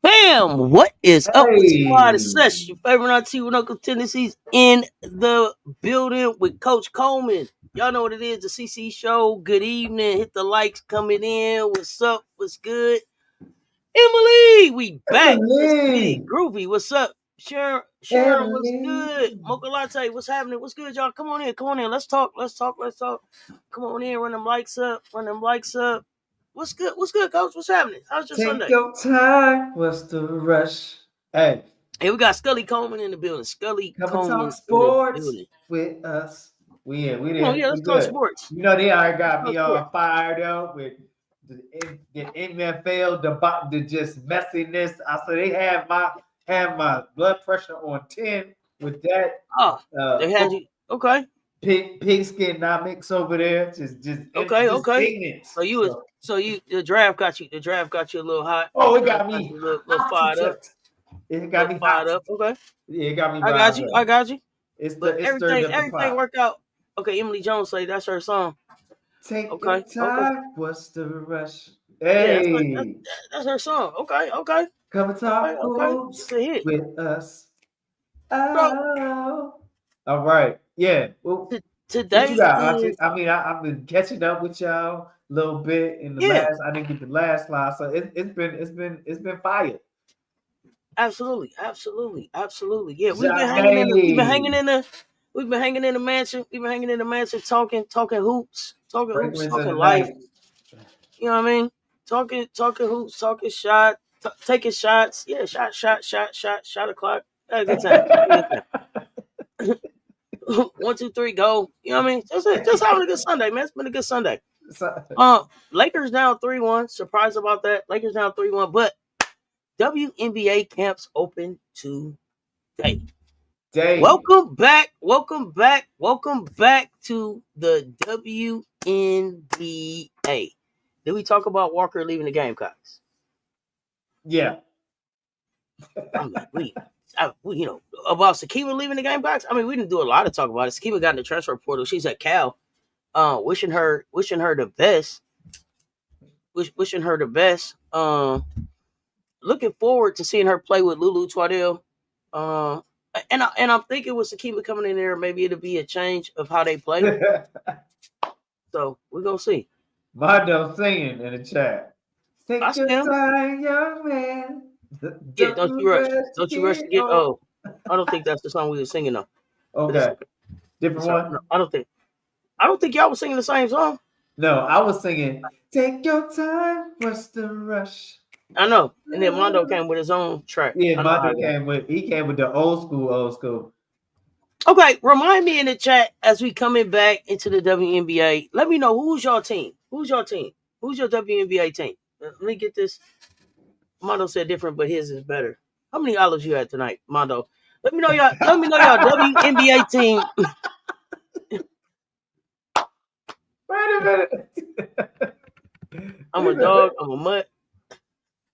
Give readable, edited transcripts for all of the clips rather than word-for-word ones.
Bam! What is up with Coleman and Hey, Cess? Your favorite auntie with Uncle Tendencies in the building with Coach Coleman. Y'all know what it is, the CC show. Good evening. Hit the likes coming in. What's up? What's good? Emily, we back. Let's get it. Emily, Groovy, what's up? Sharon, what's Emily. good? Mocha Latte, what's happening? What's good, y'all? Come on in. Let's talk. Come on in. Run them likes up. What's good? Coach? What's happening? How's your Take Sunday? your time. What's the rush? Hey, Hey, we got Scully Coleman in the building. come and talk In the sports building. with us. We in, we Oh there, yeah, we let's talk good. sports. You know they already got Let's me talk sports. all fired up with the NFL, the just messiness. I said they have my blood pressure on 10 with that. Oh, they had you. Okay. Pigskin over there, just Okay. ignorance. The draft got you. The draft got you a little hot. Oh, it Draft got got me you a little hot. fired up. It got me hot. Okay. Yeah, it got me I got riled you. up. But It stirred up the everything pot. worked out. Okay, Emily Jones say that's her song. Take your Okay. time. What's the rush? Yeah, Hey, that's her song. Okay. come and talk It's hoops a hit. with us. So Oh, all right. Yeah. Well, what you today got, Auntie? is I mean, I've been catching up with y'all a little bit in the yeah. last. I didn't get the last line, so it's been fire. Absolutely. Yeah, we've been Johnny. hanging in the mansion. Talking hoops, Fragrance of talking the life. night. You know what I mean? Talking hoops, talking shot, taking shots. Yeah, shot o'clock. Had a good time. 1, 2, 3, go. You know what I mean? Just having a good Sunday, man. It's been a good Sunday. Lakers down 3-1. Surprised about that. Lakers down 3-1, but WNBA camps open today. Day. Welcome back to the WNBA. Did we talk about Walker leaving the Gamecocks? Yeah. I mean, about Sakiba leaving the Gamecocks. I mean, we didn't do a lot of talk about it. Sakiba got in the transfer portal. She's at Cal. Wishing her the best. Wishing her the best. Looking forward to seeing her play with Lulu Twaddell. And I'm thinking with Sakiba coming in there, maybe it'll be a change of how they play. So we're gonna see. Mondo singing in the chat. Take your time, young man. Yeah, don't you rush to get. Oh, I don't think that's the song we were singing though. Okay, different one. No, I don't think y'all were singing the same song. No, I was singing. Take your time. What's the rush? I know. And then Mondo came with his own track. Yeah, Mondo came with the old school. Okay, remind me in the chat as we coming back into the WNBA. Let me know who's your team. Who's your WNBA team? Let me get this. Mondo said different, but his is better. How many olives you had tonight, Mondo? Let me know y'all WNBA team. Wait a minute. I'm a dog. I'm a mutt.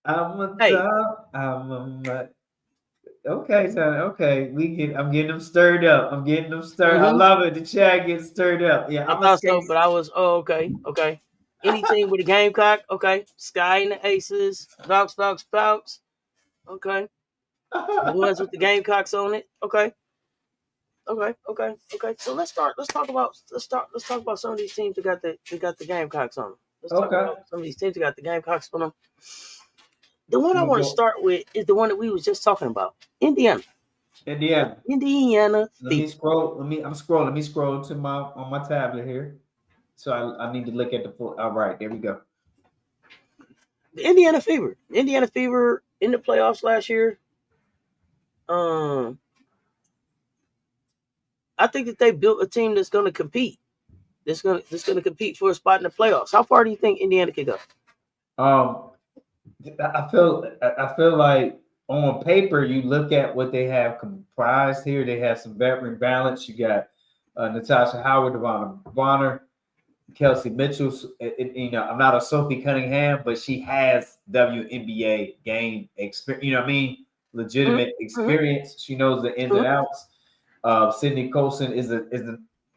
I'm a dog. I'm a mutt. Okay, son. Okay, I'm getting them stirred up. Mm-hmm. I love it. The chat gets stirred up. Yeah, I thought so, but I was okay. Any team with a Gamecock, okay. Sky and the Aces, Valks. Okay. The ones with the Gamecocks on it. Okay. So let's talk about some of these teams that got the Gamecocks on them. Let's talk about some of these teams that got the Gamecocks on them. The one I You want to go start with is the one that we was just talking about. Indiana. Indiana. Indiana Let me Fever. scroll. I'm scrolling. Let me scroll to my on my tablet here. So I need to look at the full. All right, there we go. The Indiana Fever. Indiana Fever in the playoffs last year. I think that they built a team that's going to compete. That's going to compete for a spot in the playoffs. How far do you think Indiana could go? Um, I feel like on paper you look at what they have comprised here. They have some veteran balance. You got Natasha Howard, Devon Bonner, Kelsey Mitchell. You know, I'm not a Sophie Cunningham, but she has WNBA game experience. You know what I mean? Legitimate experience. She knows the ins and outs. Sydney Colson is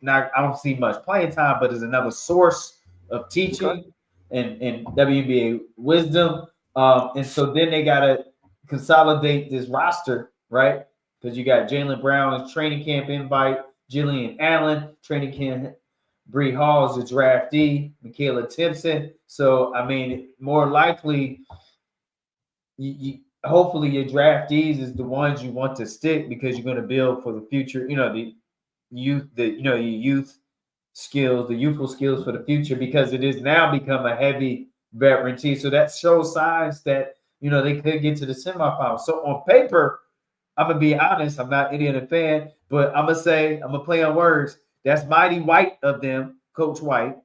not. I don't see much playing time, but is another source of teaching and WNBA wisdom. And so then they gotta consolidate this roster, right? Because you got Jalen Brown's training camp invite, Jillian Allen training camp. Bree Hall is a draftee, Michaela Timpson. So I mean, more likely, hopefully your draftees is the ones you want to stick because you're going to build for the future. You know, the youth skills, the youthful skills for the future, because it is now become a heavy veteran team. So that shows signs that they could get to the semifinals. So on paper, I'm gonna be honest, I'm not Indiana fan, but I'm gonna play on words. That's mighty white of them, Coach White,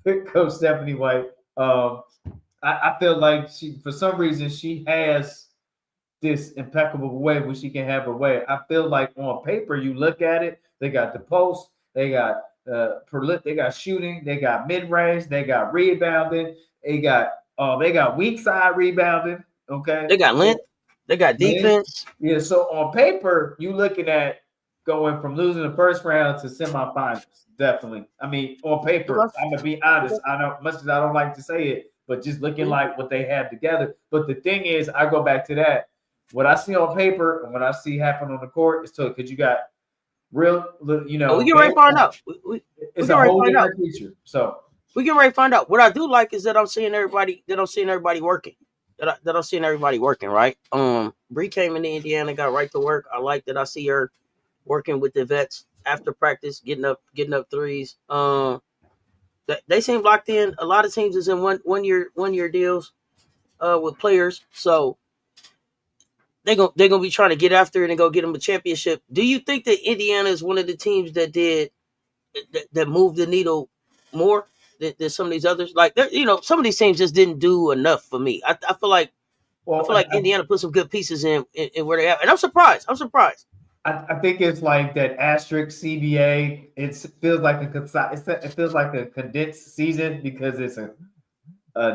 Coach Stephanie White. I feel like for some reason, she has this impeccable way where she can have her way. I feel like on paper, you look at it, they got the post, they got they got shooting, they got mid range, they got rebounding, they got weak side rebounding. Okay, They got length. They got defense. Yeah, so on paper, you looking at going from losing the first round to semifinals. Definitely. I mean, on paper, I'm gonna be honest. I don't much as I don't like to say it, but just looking like what they have together. But the thing is, I go back to that. What I see on paper and what I see happen on the court is because you got real, we get ready to find out. It's a whole different creature. So we get ready to find out. What I do like is that I'm seeing everybody. That I'm seeing everybody working. That I'm seeing everybody working. Right. Bree came into Indiana, got right to work. I like that. I see her working with the vets after practice, getting up threes. They seem locked in. A lot of teams is in one year deals with players, so they're gonna be trying to get after it and go get them a championship. Do you think that Indiana is one of the teams that moved the needle more than some of these others? Like some of these teams just didn't do enough for me. I feel like Indiana put some good pieces in where they have, and I'm surprised. I think it's like that asterisk CBA. It feels like it feels like a condensed season because it's a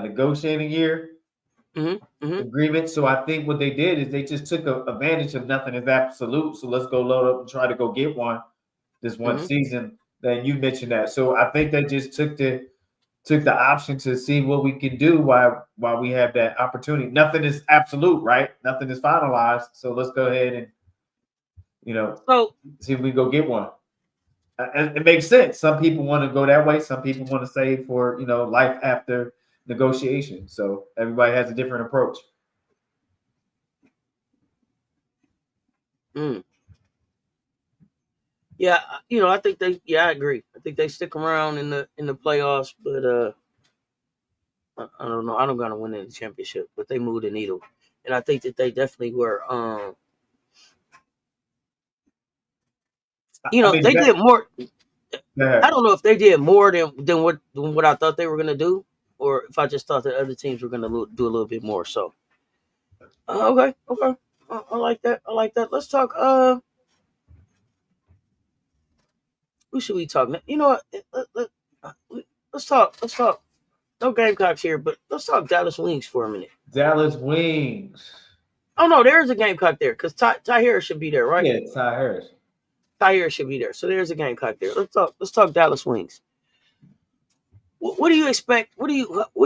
negotiating year agreement. So I think what they did is they just took advantage of nothing is absolute. So let's go load up and try to go get one this one season. Then you mentioned that. So I think they just took the option to see what we can do while we have that opportunity. Nothing is absolute, right? Nothing is finalized. So let's go ahead and see if we go get one. It makes sense. Some people want to go that way. Some people want to save for life after negotiation. So everybody has a different approach. Yeah, I think they. Yeah, I agree. I think they stick around in the playoffs, but I don't know. I don't gonna win the championship, but they moved the needle, and I think that they definitely were. They did more. I don't know if they did more than what I thought they were gonna do, or if I just thought that other teams were gonna do a little bit more. So, okay, I like that. Let's talk. Who should we talk? You know what? Let's talk. No Gamecocks here, but let's talk Dallas Wings for a minute. Dallas Wings. Oh no, there's a Gamecock there because Ty Harris should be there, right? Yeah, Ty Harris. Ty Harris should be there, so there's a Gamecock there. Let's talk Dallas Wings. What do you expect? What are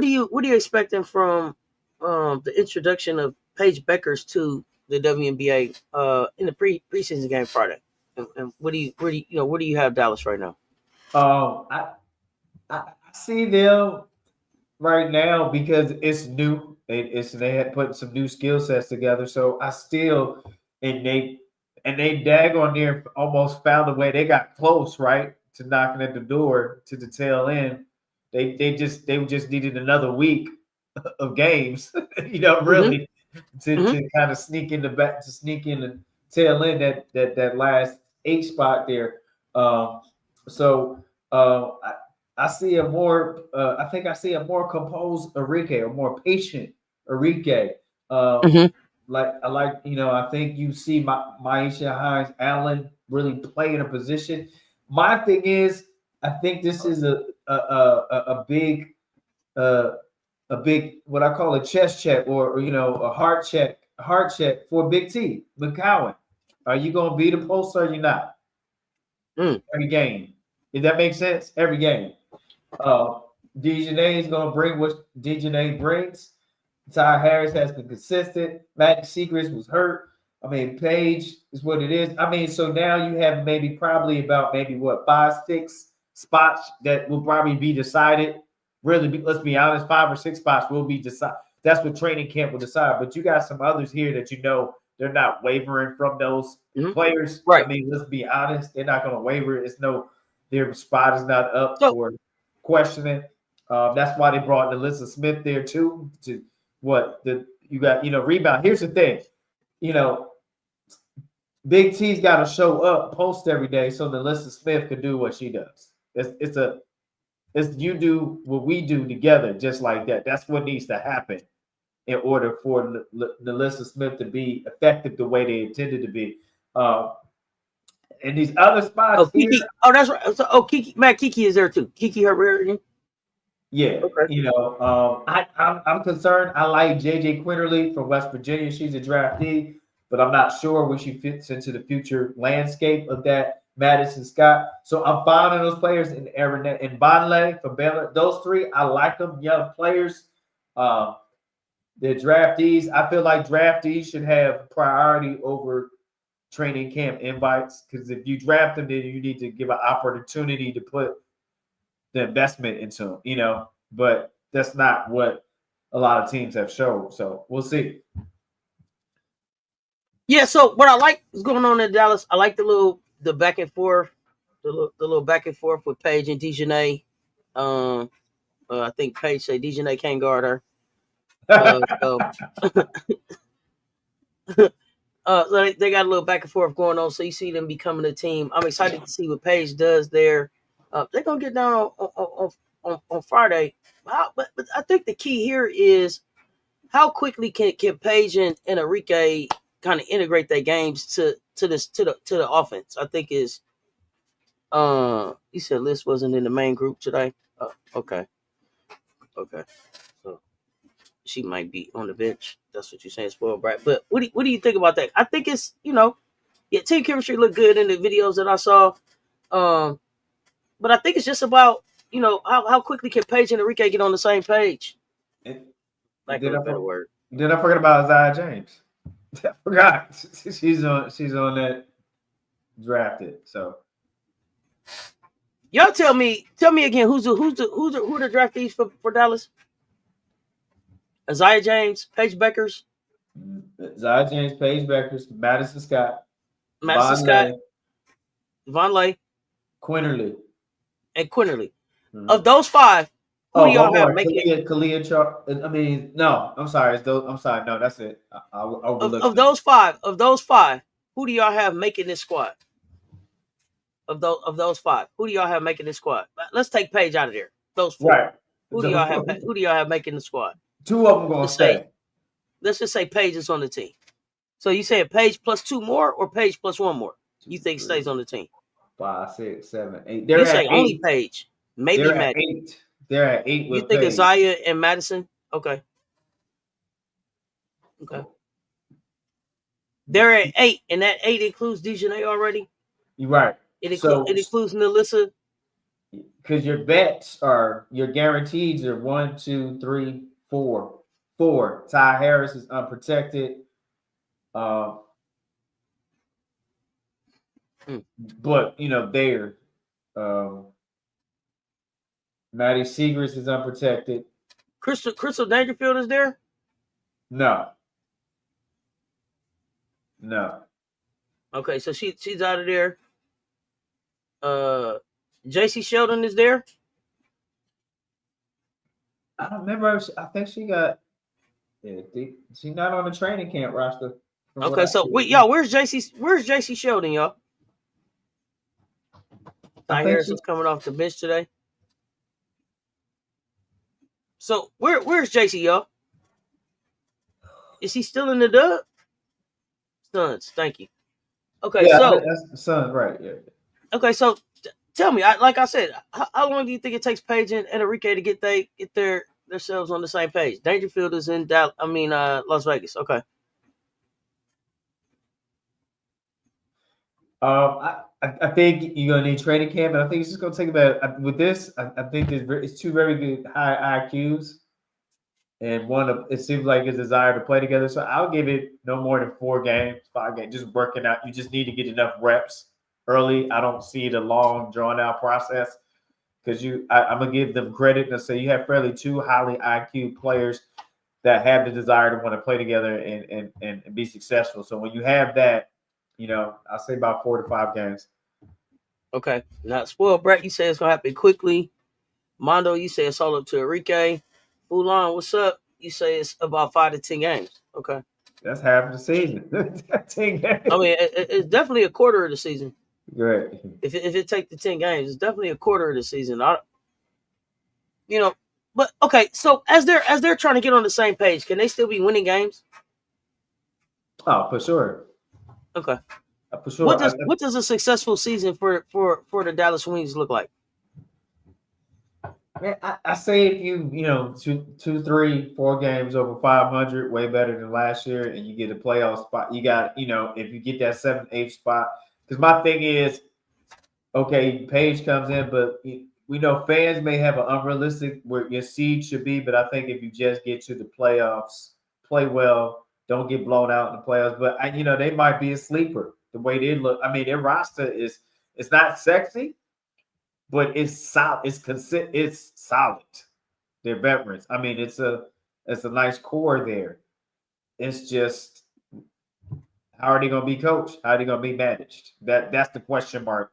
you expecting from the introduction of Paige Beckers to the WNBA in the preseason game Friday? And where do you have Dallas right now? I see them right now because it's new. They had put some new skill sets together. So I still and they daggone near almost found a way. They got close, right, to knocking at the door to the tail end. They just needed another week of games, Mm-hmm. really Mm-hmm. to kind of sneak in the back to sneak in the tail end that last 8 spot there. Um, so I see a more I think I see a more composed Enrique, a more patient Enrique. Uh, Mm-hmm. like I like I think you see Maisha Hines Allen really play in a position. My thing is I think this is a big uh, a big what I call a chest check or a heart check for Big T McCowan. Are you going to be the post or are you not? Mm. Every game. If that makes sense, every game. Uh, Dejanay is going to bring what Dejanay brings. Ty Harris has been consistent. Matt Secrets was hurt. I mean, Paige is what it is. I mean, so now you have probably about maybe what 5, 6 spots that will probably be decided. Really, let's be honest, 5 or 6 spots will be decided. That's what training camp will decide. But you got some others here that they're not wavering from those Mm-hmm. players. I Right. mean, let's be honest, they're not going to waver. Their spot is not up So for questioning. That's why they brought Alyssa Smith there too. To what the you got rebound. Here's the thing, you know, Big T's got to show up, post every day, so that Alyssa Smith can do what she does. It's you do what we do together, just like that. That's what needs to happen in order for Alyssa Smith to be effective the way they intended to be. Uh, and these other spots here, Kiki. Oh, that's right. So, Kiki, Matt Kiki is there too. Kiki Herrera. yeah, Okay. I'm concerned. I like JJ Quinterly from West Virginia. She's a draftee, but I'm not sure where she fits into the future landscape of that Madison Scott. So I'm finding those players in Aaron and Bonley from Baylor. Those three, I like them, young players. Um, they're draftees. I feel like draftees should have priority over training camp invites because if you draft them, then you need to give an opportunity to put the investment into him, but that's not what a lot of teams have showed. So we'll see. Yeah. So what I like is going on in Dallas. I like the back and forth, the little back and forth with Paige and Dejanay. I think Paige said Dejanay can't guard her. So so they got a little back and forth going on. So you see them becoming a team. I'm excited to see what Paige does there. They're gonna get down on Friday. But I think the key here is how quickly can Paige and Enrique kind of integrate their games to the offense. I think is you said Liz wasn't in the main group today. Okay. So she might be on the bench. That's what you're saying, spoiled brat. But what do you think about that? I think it's yeah, team chemistry looked good in the videos that I saw. Um, but I think it's just about how quickly can Paige and Enrique get on the same page. And Like did a I better word. forget about Isaiah James? I forgot. She's on that drafted. So Y'all tell me again who the draftees for Dallas? Isaiah James, Paige Beckers, Isaiah James, Paige Beckers, Madison Scott, Madison Scott, Vonleh, Von Lay, Quinterly. and Quinterly. Mm-hmm. Of those five, who do Oh, y'all one have more. making I mean, no, I'm sorry. I'm sorry. No, that's it. I overlooked of it. those five, who do y'all have making this squad? Of those five, who do y'all have making this squad? Let's take Paige out of there. Those four. Right. Who do y'all have making the squad? Two of them gonna stay. Let's just say Paige is on the team. So you saying Paige plus 2 more or Paige plus 1 more? You think stays on the team? 5, 6, 7, 8. You say only Paige, maybe They're Madison. at 8. They're at 8 with You think Paige. Isaiah and Madison? Okay. They're at 8, and that 8 includes Dejanay already. You're right. It includes Nalissa. Because your bets are your guarantees are 1, 2, 3, 4. 4. Ty Harris is unprotected. But there. Maddie Segrist is unprotected. Crystal Dangerfield is there? No. Okay, so she's out of there. JC Sheldon is there. I don't remember. I think she got. Yeah, she's not on the training camp roster. Okay, so y'all, where's JC Sheldon, y'all? Ty Harris is coming off the bench today. So where's JC, y'all? Is he still in the Dub? Suns, thank you. Okay, yeah, so that's the Suns, right? Yeah. Okay, so tell me, like I said, how long do you think it takes Paige and Enrique to get themselves on the same page? Dangerfield is in Las Vegas. Okay. I think you're gonna need training camp, and I think it's just gonna take about with this. I think it's two very good high IQs, and it seems like his desire to play together. So I'll give it no more than 4 games, 5 games, just working out. You just need to get enough reps early. I don't see it a long, drawn out process because I'm gonna give them credit and say you have fairly 2 highly IQ players that have the desire to want to play together and be successful. So when you have that. I'll say about 4 to 5 games. Okay. Now, spoiled Brett, you say it's gonna happen quickly. Mondo, you say it's all up to Enrique. Fulan, what's up? You say it's about 5 to 10 games. Okay. That's half the season. 10 games. I mean, it's definitely a quarter of the season. Great. If it take the 10 games, it's definitely a quarter of the season. But okay. So as they're trying to get on the same page, can they still be winning games? Oh, for sure. Okay. For sure. What does a successful season for the Dallas Wings look like? Man, I say if you 2, 3, 4 games over 500, way better than last year, and you get a playoff spot. You got if you get that 7th, 8th spot. Because my thing is, okay, Paige comes in, but we know fans may have an unrealistic where your seed should be. But I think if you just get to the playoffs, play well. Don't get blown out in the playoffs, but they might be a sleeper the way they look. I mean, their roster it's not sexy, but it's solid. It's solid. They're veterans. I mean, it's a nice core there. It's just how are they going to be coached? How are they going to be managed? That's the question mark.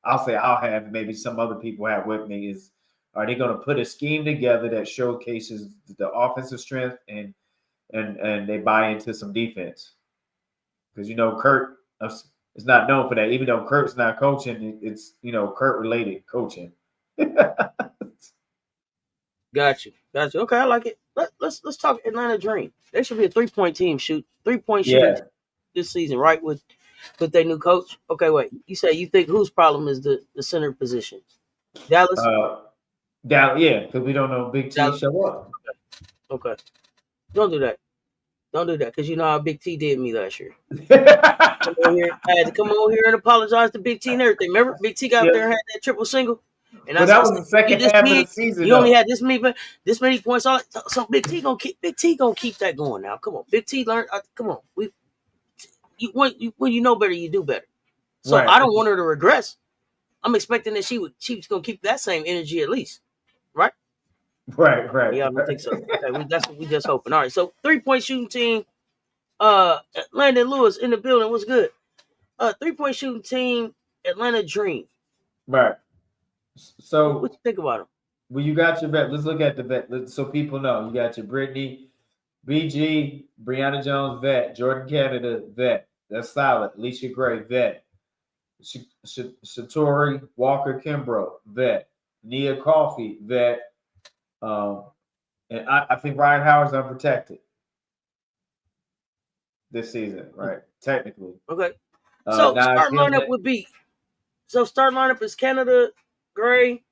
I'll say I'll have maybe some other people have with me is are they going to put a scheme together that showcases the offensive strength and they buy into some defense because Kurt is not known for that. Even though Kurt's not coaching, it's Kurt related coaching. Got you. Okay, I like it. Let's talk Atlanta Dream. They should be a 3-point team. 3-point shooting this season, right? With their new coach. Okay, wait. You say you think whose problem is the center position? Dallas. Yeah, because we don't know Big T Dallas. show up. Okay. Don't do that. Because you know how Big T did me last year. I had to come on here and apologize to Big T and everything. Remember, Big T got up there and had that triple single. And that was the second half of the season. You only had this many points. So Big T gonna keep that going now. Come on, Big T learned. Come on, when you know better, you do better. So right. I don't want her to regress. I'm expecting that she's gonna keep that same energy at least, right? Right. Yeah, I don't think so. Okay, that's what we just hoping. All right, so 3-point shooting team. Landon Lewis in the building. What's good? 3-point shooting team. Atlanta Dream. Right. So what you think about them? Well, you got your vet. Let's look at the vet so people know. You got your Brittany, BG, Brianna Jones, vet. Jordan Canada, vet. That's solid. Alicia Gray, vet. Shatori Walker Kimbrough, vet. Nia Coffey, vet. And I think Ryan Howard's unprotected this season, right? Technically. Okay. So starting lineup would be. So starting lineup is Canada, Gray,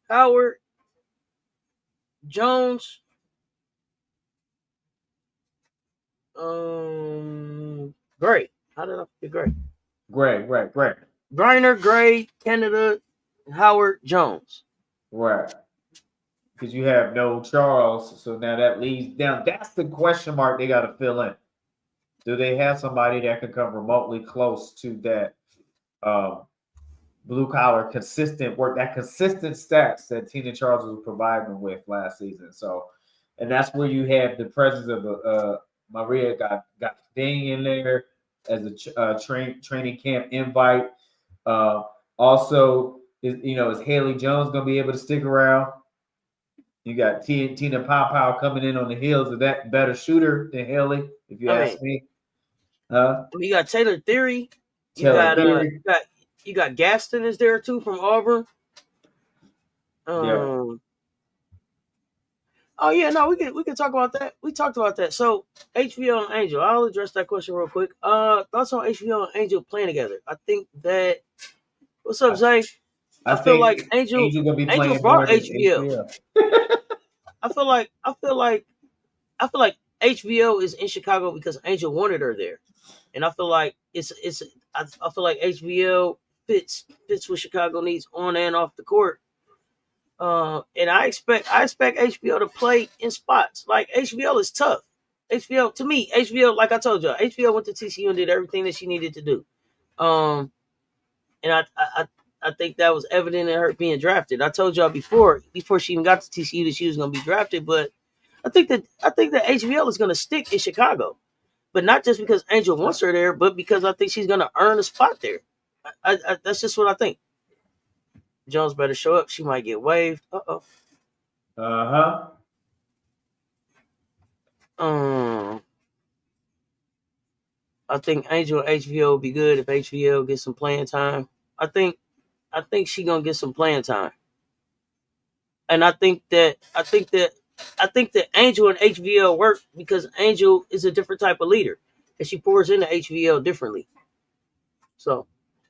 Howard, Jones, Gray. How did I forget Gray? Gray. Griner, Gray, Canada, Howard, Jones. Right. Because you have no Charles, so now that leaves down. That's the question mark they got to fill in. Do they have somebody that can come remotely close to that blue collar, consistent work, that consistent stats that Tina Charles was providing them with last season. So, and that's where you have the presence of Maria got Ding in there as a training camp invite. Also, is Haley Jones going to be able to stick around? You got Tina Pow coming in on the heels of that, better shooter than Haley, if you ask me. You got Taylor Theory. Theory. You got Gaston is there too from Auburn. Yeah. Oh yeah, no, we can talk about that. We talked about that. So HVO and Angel, I'll address that question real quick. Thoughts on HVO and Angel playing together? I think that. What's up, Zay? I feel like Angel gonna be playing brought more HVO. I feel like HVO is in Chicago because Angel wanted her there, and I feel like I feel like HVO fits what Chicago needs on and off the court. And I expect HBL to play in spots. Like HBL is tough. HBL, like I told y'all, HBL went to TCU and did everything that she needed to do. And I think that was evident in her being drafted. I told y'all before she even got to TCU that she was going to be drafted. But I think that HBL is going to stick in Chicago, but not just because Angel wants her there, but because I think she's going to earn a spot there. That's just what I think. Jones better show up. She might get waived. I think Angel and HVO will be good if HVO gets some playing time. I think she gonna get some playing time, and I think that Angel and HVO work because Angel is a different type of leader, and she pours into HVO differently. So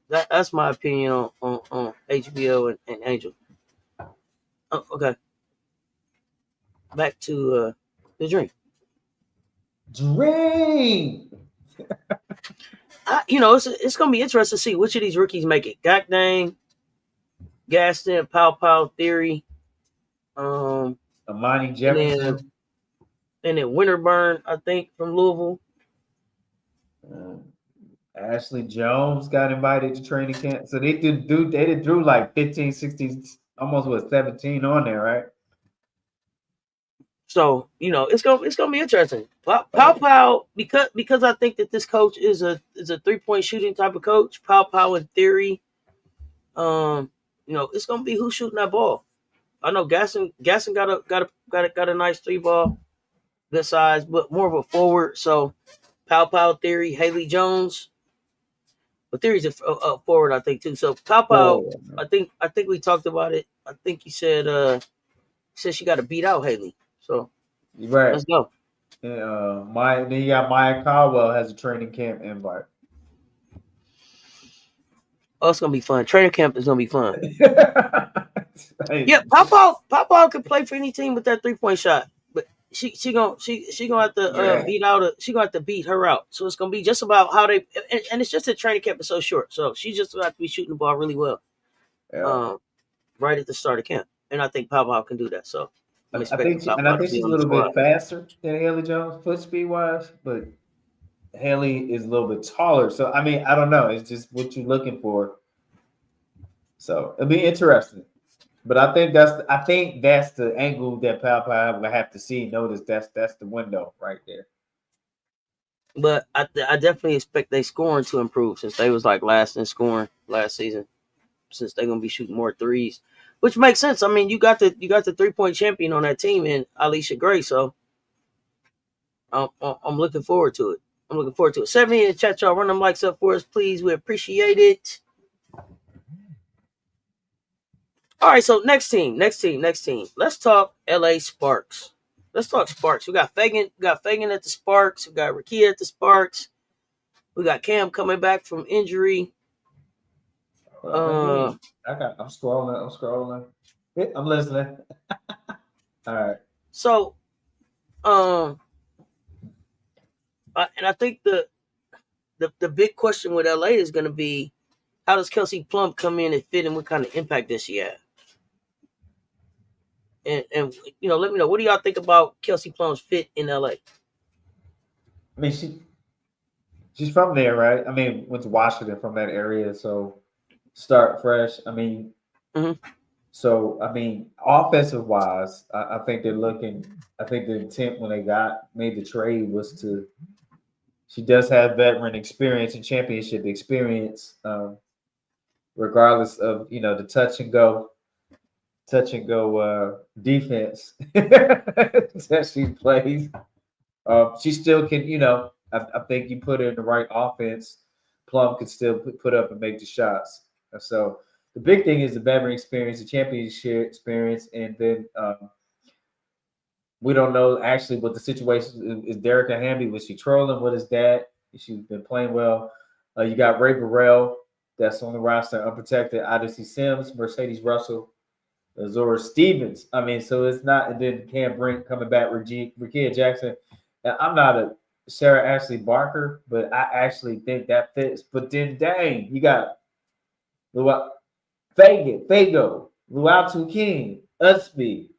that's my opinion on HVO and Angel. Okay, back to the dream. It's gonna be interesting to see which of these rookies make it. Gakdang, Gaston, Pow, Theory, Amani Jefferson, and then Winterburn, I think, from Louisville. Ashley Jones got invited to training camp, so they drew like 15, 16, almost 17 on there, right? So it's gonna be interesting. Pow, because I think that this coach is a 3-point shooting type of coach. Pow in theory, it's gonna be who's shooting that ball. I know Gaston got a nice 3-ball, good size, but more of a forward. So Pow Theory, Haley Jones, but Theory's a forward, I think too. So Pow, I think we talked about it. I think you said she got to beat out Haley. So right, let's go. Then you got Maya Caldwell has a training camp invite. Oh, it's gonna be fun. Training camp is gonna be fun. Yeah, Pow can play for any team with that 3-point shot, but she gonna have to beat out. She gonna have to beat her out. So it's gonna be just about how they and it's just that training camp is so short. So she just gonna have to be shooting the ball really well, right at the start of camp. And I think Pow can do that. So I think she's a little bit faster than Haley Jones, foot speed wise, but Haley is a little bit taller. So I mean, I don't know. It's just what you're looking for. So it'll be interesting. But I think that's the angle that Pow will have to see. Notice that's the window right there. But I definitely expect their scoring to improve since they was like last in scoring last season. Since they're gonna be shooting more threes, which makes sense. I mean, you got the 3-point champion on that team in Alicia Gray, so I'm looking forward to it. 70 in the chat, y'all. Run them likes up for us, please. We appreciate it. All right, so next team. Let's talk LA Sparks. Let's talk Sparks. We got Fagan at the Sparks. We got Rakia at the Sparks. We got Cam coming back from injury. I'm scrolling. I'm listening. All right. So, and I think the big question with LA is going to be, how does Kelsey Plum come in and fit, and what kind of impact does she have? And let me know, what do y'all think about Kelsey Plum's fit in LA? I mean, she's from there, right? I mean, went to Washington from that area, so start fresh. I mean, Mhm. so I mean, offensive wise, I think they're looking. I think the intent when they made the trade was to. She does have veteran experience and championship experience, regardless of the touch and go defense that she plays. She still can, I think you put her in the right offense, Plum could still put up and make the shots. So the big thing is the veteran experience, the championship experience, and then we don't know actually what the situation is. Derek Hamby, was she trolling with his dad? She's been playing well. You got Ray Burrell, that's on the roster, unprotected. Odyssey Sims, Mercedes Russell, Zora Stevens. I mean, so it's not, and then Cam Brink coming back, Rakia Jackson. Now, I'm not a Sarah Ashley Barker, but I actually think that fits. But then, dang, you got Fago, Luatu King, Usby.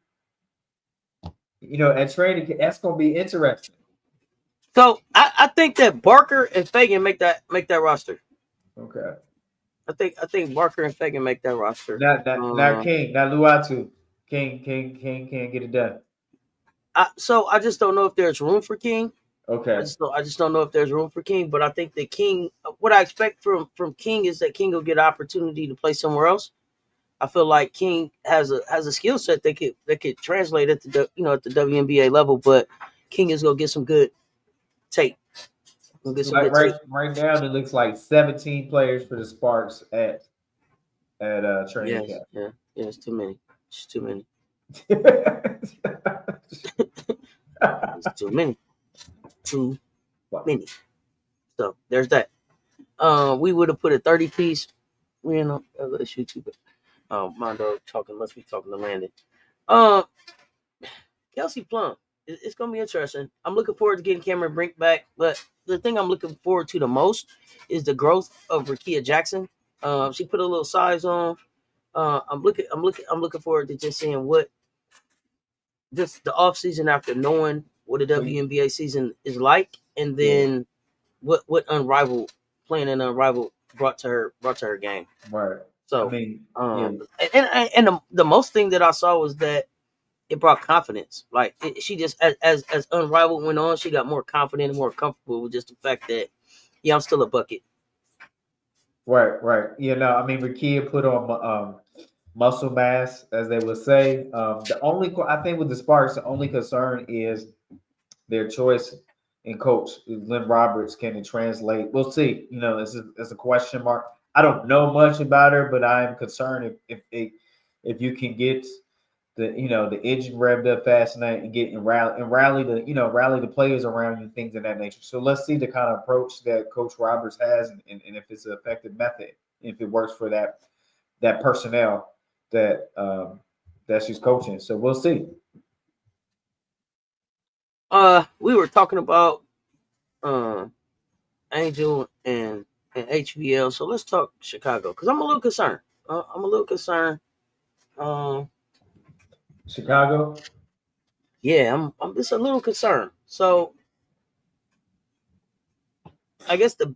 At training, that's going to be interesting. So I think that Barker and Fagan make that roster. Okay. I think Barker and Fagan make that roster. Not King, not Luatu. King can't get it done. So I just don't know if there's room for King. Okay. I just don't know if there's room for King. But I think that King, what I expect from King is that King will get an opportunity to play somewhere else. I feel like King has a skill set that could translate at the at the WNBA level, but King is gonna get some good tape. Right now, it looks like 17 players for the Sparks at training camp. Yeah, it's too many. It's too many. It's too many. Too many. So there's that. We would have put a 30 piece. We know let's shoot you. My dog must be talking to Landon. Kelsey Plum. It's gonna be interesting. I'm looking forward to getting Cameron Brink back, but the thing I'm looking forward to the most is the growth of Rakia Jackson. She put a little size on. I'm looking forward to just seeing what just the off season after knowing what a WNBA season is like, and then what Unrivaled playing in Unrivaled brought to her game. Right. So I mean, and the most thing that I saw was that it brought confidence. Like she just as Unrivaled went on, she got more confident and more comfortable with just the fact that I'm still a bucket. Right. I mean, Rakia put on muscle mass, as they would say. I think with the Sparks, the only concern is their choice in coach. Lynn Roberts, can it translate? We'll see. It's a question mark. I don't know much about her, but I am concerned if you can get the engine revved up fast enough and rally the players around you and things of that nature. So let's see the kind of approach that Coach Roberts has and if it's an effective method, if it works for that personnel that she's coaching. So we'll see. We were talking about Angel and HBL, so let's talk Chicago because I'm a little concerned. Chicago. Yeah, I'm just a little concerned. So I guess the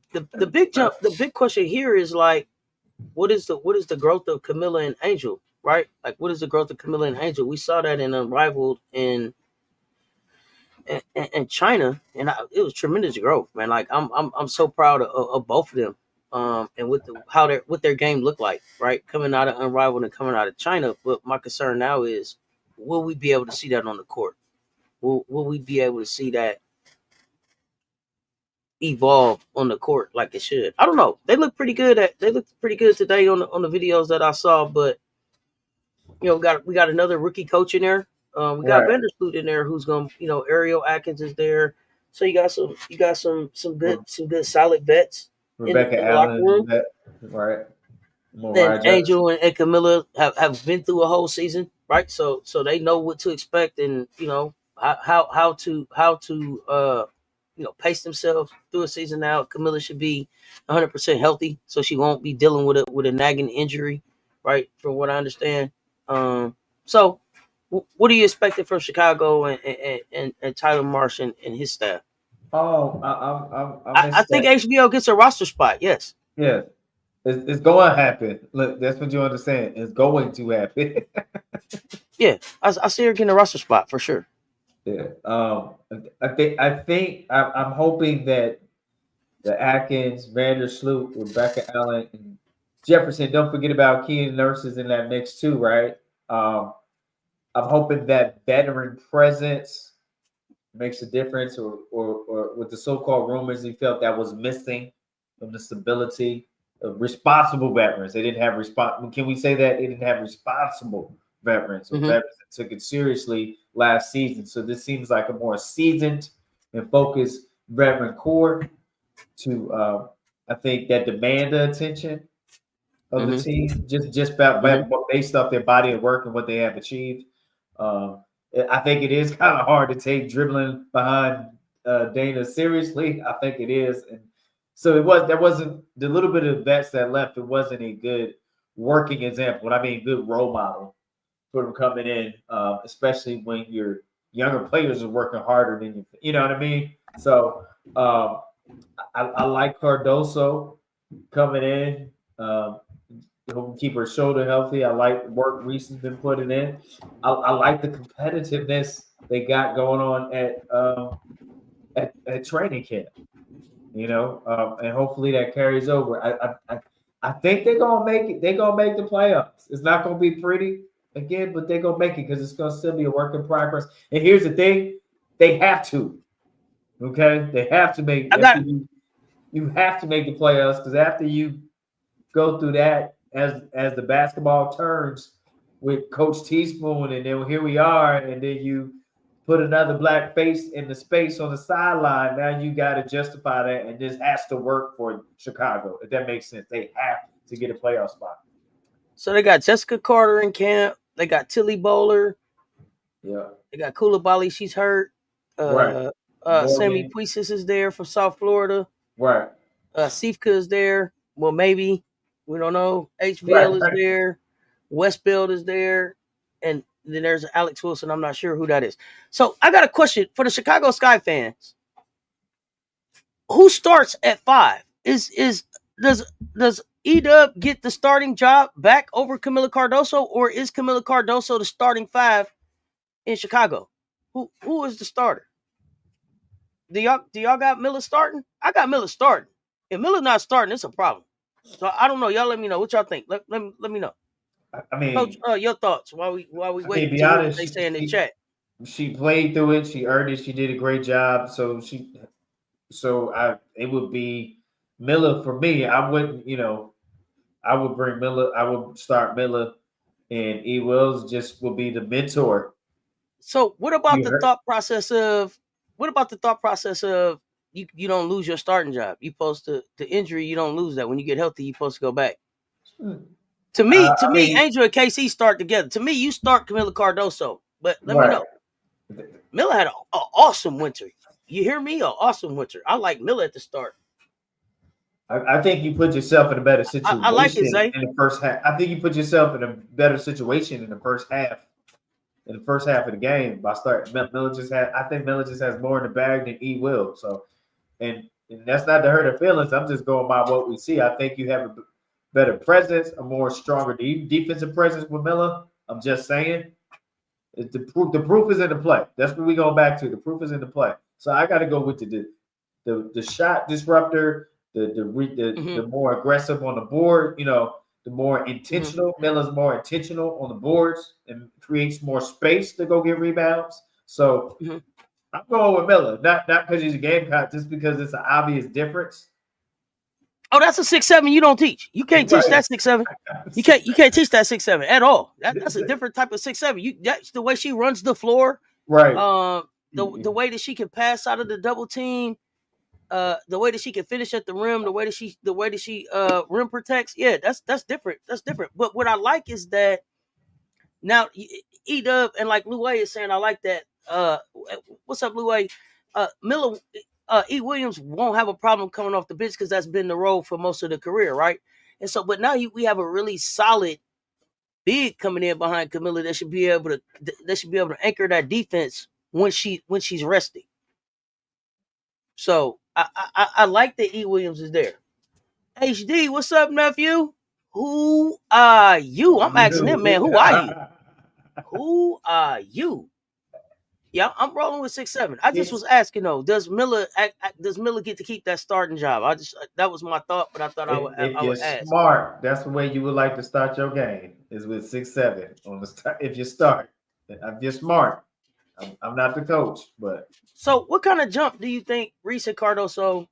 big question here is like, what is the growth of Camilla and Angel, right? Like, what is the growth of Camilla and Angel? We saw that in Unrivaled in China, and it was tremendous growth, man. Like, I'm so proud of both of them, and with what their game looked like, right, coming out of Unrivaled and coming out of China. But my concern now is, will we be able to see that on the court? Will we be able to see that evolve on the court like it should? I don't know. They look pretty good today on the videos that I saw, but we got another rookie coach in there. We got Vandersloot in there who's going to, Ariel Atkins is there. So you got some good solid vets Rebecca in the locker room. Right. And Angel and Camilla have been through a whole season, right? So they know what to expect, and how to pace themselves through a season. Now Camilla should be 100% healthy, so she won't be dealing with a nagging injury, right? From what I understand. So what are you expecting from Chicago and Tyler Marsh and his staff? Oh, I think HBO gets a roster spot. Yes. Yeah. It's going to happen. Look, that's what you understand. It's going to happen. Yeah, I see her getting a roster spot for sure. Yeah. I'm hoping that the Atkins, Vandersloot, Rebecca Allen, and Jefferson. Don't forget about Keenan Nurses in that mix too, right? I'm hoping that veteran presence makes a difference, or with the so-called rumors he felt that was missing from the stability of responsible veterans. They didn't have Can we say that they didn't have responsible veterans or veterans that took it seriously last season? So this seems like a more seasoned and focused veteran core to I think that demand the attention of the team just based off their body of work and what they have achieved. Um, I think it is kind of hard to take dribbling behind Dana seriously. I think it is, and so there wasn't the little bit of vets that left. It wasn't a good working example. And I mean, good role model for them coming in, especially when your younger players are working harder than you. You know what I mean? So I like Cardoso coming in. Keep her shoulder healthy. I like work Reese's been putting in. I like the competitiveness they got going on at training camp. And hopefully that carries over. I think they're gonna make it. They're gonna make the playoffs. It's not gonna be pretty again, but they're gonna make it because it's gonna still be a work in progress. And here's the thing: they have to. Okay, they have to make. You have to make the playoffs because after you go through that, as the basketball turns with Coach Teaspoon, and then here we are, and then you put another black face in the space on the sideline. Now you got to justify that, and this has to work for Chicago. If that makes sense, they have to get a playoff spot. So they got Jessica Carter in camp. They got Tilly Bowler. Yeah. They got Koulibaly. She's hurt. Right. Sammy Puisis is there from South Florida. Right. Sifka is there. Well, maybe. We don't know. HVL is there. Westfield is there. And then there's Alex Wilson. I'm not sure who that is. So I got a question for the Chicago Sky fans. Who starts at 5? Does E-Dub get the starting job back over Camila Cardoso, or is Camila Cardoso the starting 5 in Chicago? Who is the starter? Do y'all got Miller starting? I got Miller starting. If Miller's not starting, it's a problem. So I don't know. Y'all let me know what y'all think. Let me know. I mean, Coach, your thoughts while we wait to hear what they say in the chat. She played through it. She earned it. She did a great job. It would be Miller for me. I wouldn't, I would bring Miller. I would start Miller, and E. Wills just will be the mentor. So what about the thought process of you don't lose your starting job? You supposed to the injury, you don't lose that. When you get healthy, you supposed to go back. To me, Angel and KC start together. To me, you start Camila Cardoso. But let me know. Miller had an awesome winter. You hear me? An awesome winter. I like Miller at the start. I think you put yourself in a better situation I like it, Zay. in the first half. I think you put yourself in a better situation in the first half. In the first half of the game, by starting Miller I think Miller just has more in the bag than E will. So, and that's not to hurt her feelings. I'm just going by what we see. I think you have a better presence, a more stronger defensive presence with Miller. I'm just saying. The proof is in the play. That's what we go back to. The proof is in the play. So I got to go with the shot disruptor, the more aggressive on the board. The more intentional. Miller's more intentional on the boards and creates more space to go get rebounds. So I'm going with Miller, not because he's a Gamecock, just because it's an obvious difference. Oh, that's a 6'7" you don't teach. You can't teach that 6'7". You can't teach that 6'7" at all. That's a different type of 6'7". That's the way she runs the floor. Right. The way that she can pass out of the double team, the way that she can finish at the rim, the way that she rim protects. Yeah, that's different. That's different. But what I like is that now E-Dub and like Lou A is saying, I like that. What's up, Lou A? Miller. E. Williams won't have a problem coming off the bench because that's been the role for most of the career, right? And so, but now we have a really solid big coming in behind Camilla that should be able to anchor that defense when she's resting. So I like that E. Williams is there. HD, what's up, nephew? Who are you? I'm asking him, man. Who are you? Who are you? Yeah, I'm rolling with 6'7". I just was asking though, does Miller get to keep that starting job? That was my thought, but I thought If I you're would ask. smart, that's the way you would like to start your game is with 6'7" on the start. If you start, if you're smart, I'm not the coach, but So, what kind of jump do you think Reese and Cardoso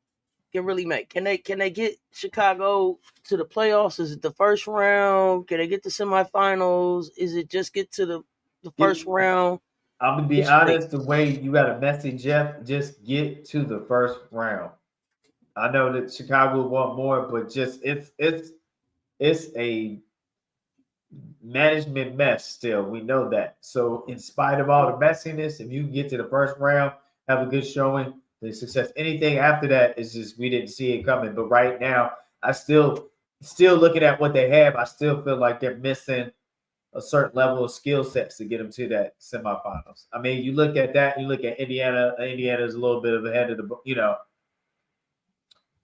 can really make? Can they get Chicago to the playoffs? Is it the first round? Can they get to semifinals? Is it just get to the first round? I'm gonna be What you think? honest. The way you got to message Jeff, just get to the first round. I know that Chicago want more, but just it's a management mess still. We know that. So in spite of all the messiness, if you get to the first round, have a good showing, the success. Anything after that is just we didn't see it coming. But right now, I still looking at what they have, I still feel like they're missing a certain level of skill sets to get them to that semifinals. I mean, you look at that, you look at Indiana. Indiana's a little bit of ahead of the,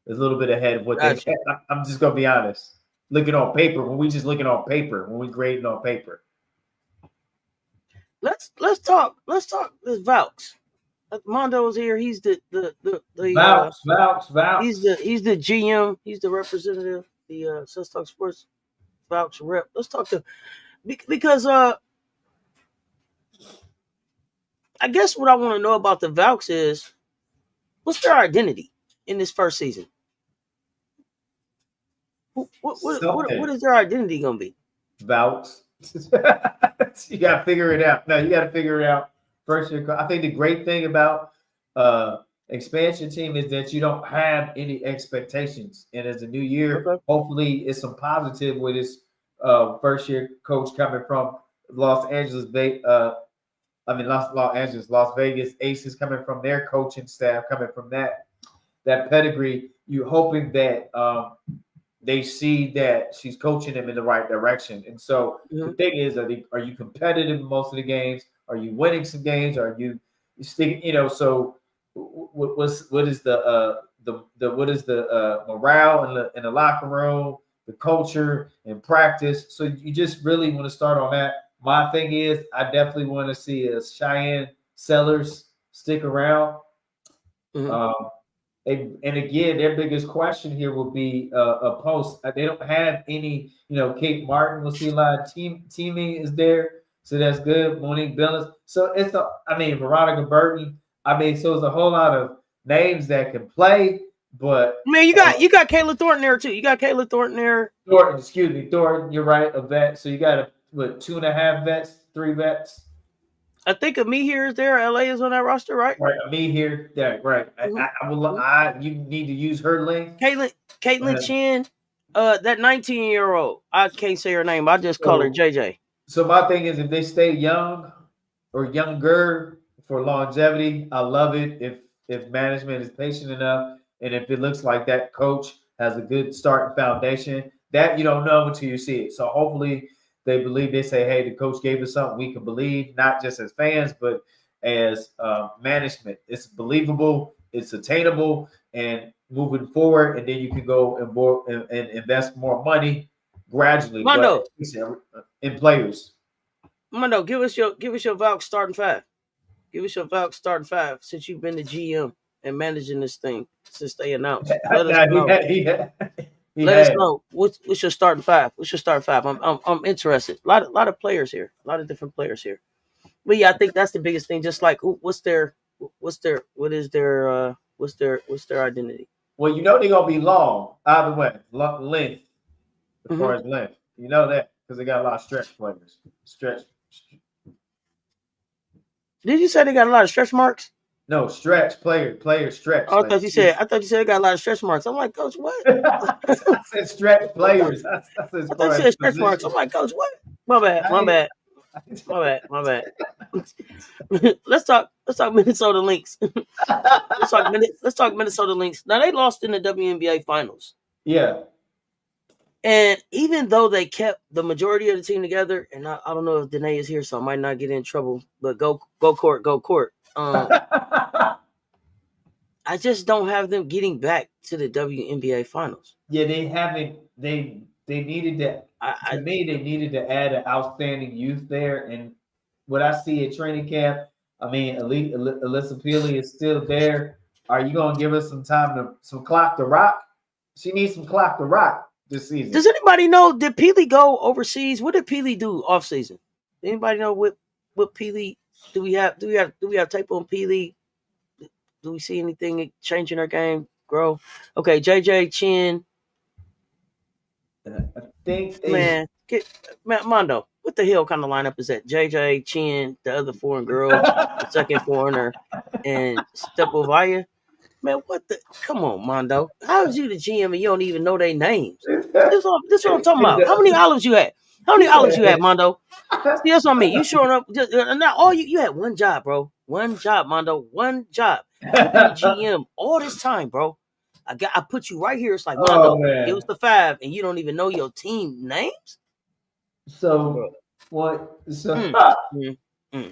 is a little bit ahead of what they. Gotcha. I'm just gonna be honest. Looking on paper, when we just looking on paper, when we grading on paper. Let's talk this Valks. Mondo's here. He's the Valks. he's the GM. He's the representative. The Cess Talk Sports Valks rep. Let's talk to because I guess what I want to know about the Valks is what's their identity in this first season. What is their identity gonna be? Valks. You gotta figure it out. No, you gotta figure it out first year. I think the great thing about expansion team is that you don't have any expectations. And as a new year, Okay. hopefully it's some positive with his first year coach coming from Los Angeles. Las Vegas Aces coming from their coaching staff, coming from that pedigree. You're hoping that they see that she's coaching them in the right direction. And so the thing is, are you competitive in most of the games? Are you winning some games? Are you sticking? So what is the morale in the locker room, the culture and practice? So you just really want to start on that. My thing is, I definitely want to see a Cheyenne Sellers stick around. And again, their biggest question here will be a post. They don't have any, Kate Martin. We'll see a lot of teaming is there, so that's good. Monique Billings. So Veronica Burton. So it's a whole lot of names that can play, but you got Kayla Thornton there too. You got Kayla Thornton there. Thornton. You're right, a vet. So you got 2.5 vets, 3 vets. I think Ami here is there. LA is on that roster, right? Right, Ami here. Yeah, right. You need to use her link. Caitlin Chin, that 19-year-old. I can't say her name. I just call her JJ. So my thing is, if they stay young or younger for longevity, I love it. If management is patient enough, and if it looks like that coach has a good starting foundation, that you don't know until you see it. So hopefully they believe. They say, "Hey, the coach gave us something we can believe," not just as fans, but as management. It's believable, it's attainable, and moving forward, and then you can go and invest more money gradually, Mondo, but in players. Mondo, give us your Valks starting 5. Give us your Valks starting 5 since you've been the GM and managing this thing since they announced. Let us know. Let us know what's your starting 5. What's your starting 5? I'm interested. A lot of players here. A lot of different players here. But yeah, I think that's the biggest thing. Just like what's their identity? Well, they're gonna be long either way, length as far as length. You know that because they got a lot of stretch players. Did you say they got a lot of stretch marks? No, stretch player stretch. Oh, I thought you said they got a lot of stretch marks. I'm like, Coach, what? I said stretch players. I thought you said stretch marks. I'm like, Coach, what? My bad. Let's talk Minnesota Lynx. let's talk Minnesota Lynx. Now they lost in the WNBA finals. Yeah. And even though they kept the majority of the team together, and I don't know if Danae is here, so I might not get in trouble, but go court. I I just don't have them getting back to the WNBA finals. Yeah, they haven't. They needed to. To me, they needed to add an outstanding youth there. And what I see at training camp, I mean, Alyssa Peely is still there. Are you gonna give us some clock to rock? She needs some clock to rock this season. Does anybody know? Did Peely go overseas? What did Peely do off season? Anybody know what Peely? Do we have tape on Peely? Do we see anything changing her game? Grow? Okay, JJ Chin. I think man, Mondo. What the hell kind of lineup is that? JJ Chin, the other foreign girl, the second foreigner, and Stepovaya. Man, what the? Come on, Mondo. How is you the GM and you don't even know their names? This is what I'm talking about. How many olives you had? Mondo? See, that's what I mean. You showing up. Not all you had one job, bro. One job, Mondo. One job. You've been GM all this time, bro. I put you right here. It's like, Mondo, it was the 5, and you don't even know your team names. So what? So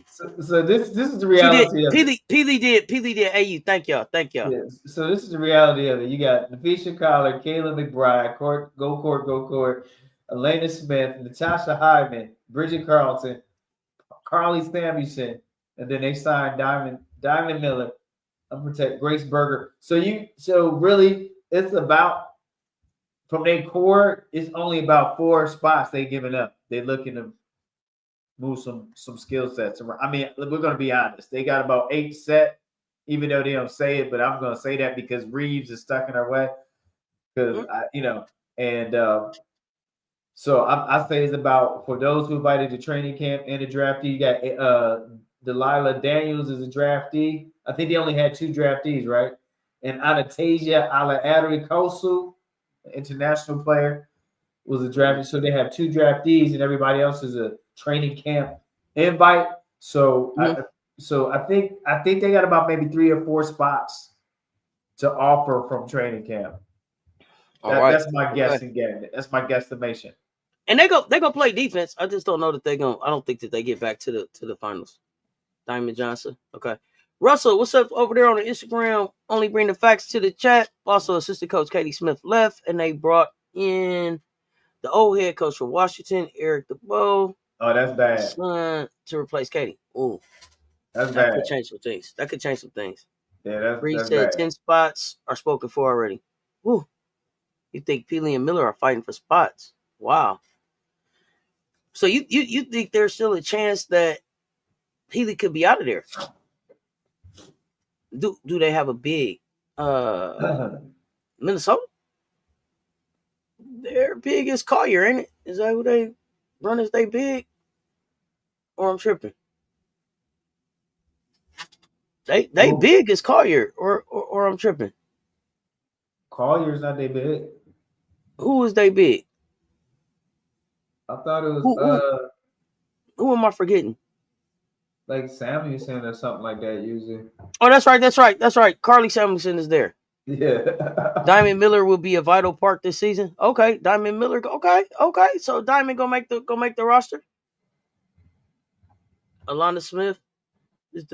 So this is the reality of it. Peely did. Hey, thank y'all. Yeah, so this is the reality of it. You got Nafisha Collar, Kayla McBride, Go Court, Elena Smith, Natasha Hyman, Bridget Carlton, Carly Samuelson, and then they signed Diamond Miller, Unprotect Grace Berger. So really it's about from their core, it's only about 4 spots they giving up. They're looking to move some skill sets around. I mean, we're going to be honest. They got about 8 set, even though they don't say it, but I'm going to say that because Reeves is stuck in our way. Because, so I say it's about, for those who invited to training camp and the draftee, you got Delilah Daniels is a draftee. I think they only had 2 draftees, right? And Anastasia Ala-Adri Kosu, international player, was a draftee. So they have 2 draftees and everybody else is a training camp invite. So I think they got about maybe 3 or 4 spots to offer from training camp. That's my guessing game. That's my guesstimation. And they go play defense. I just don't know that I don't think that they get back to the finals. Diamond Johnson. Okay. Russell, what's up over there on the Instagram? Only bring the facts to the chat. Also, assistant coach Katie Smith left, and they brought in the old head coach from Washington, Eric DeBow. Oh, that's bad. Son to replace Katie. Ooh. That's bad. That could change some things. Yeah, that's Reed that's said bad. 10 spots are spoken for already. Ooh. You think Peely and Miller are fighting for spots? Wow. So you think there's still a chance that Peely could be out of there? Do they have a big Minnesota? Their big is Collier, ain't it? Is that who they run as they big? Or I'm tripping. They big as Collier, or I'm tripping. Collier's not they big. Who is they big? I thought it was who am I forgetting? Like Samuelson or something like that usually. Oh, that's right. Carly Samuelson is there. Yeah. Diamond Miller will be a vital part this season. Okay, Diamond Miller. Okay. So Diamond go make the roster. Alana Smith is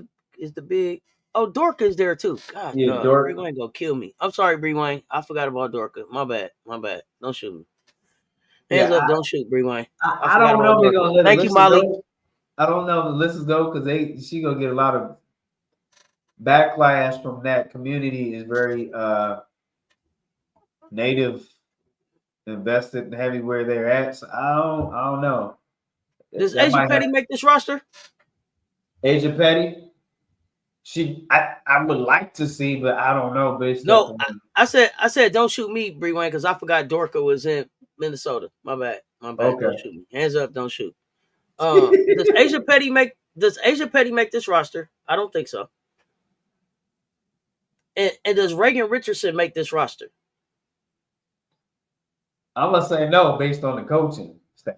the big. Oh, Dorka is there too. God, yeah, Dorka. Bree Wayne gonna kill me. I'm sorry, Bree Wayne. I forgot about Dorka. My bad. Don't shoot me. Hands up, don't shoot, Bree Wayne. I don't know if they're gonna let Thank you, Molly. Go. I don't know if Alyssa's go because she gonna get a lot of backlash from that community. Is very native invested and heavy where they're at. So I don't know. Does Asia Petty make this roster? Asia Petty? I would like to see, but I don't know. No, I said don't shoot me, Bree Wayne, because I forgot Dorka was in Minnesota. My bad. Okay. Don't shoot me. Hands up, don't shoot. Does Asia Petty make this roster? I don't think so. And does Reagan Richardson make this roster? I'm gonna say no based on the coaching staff.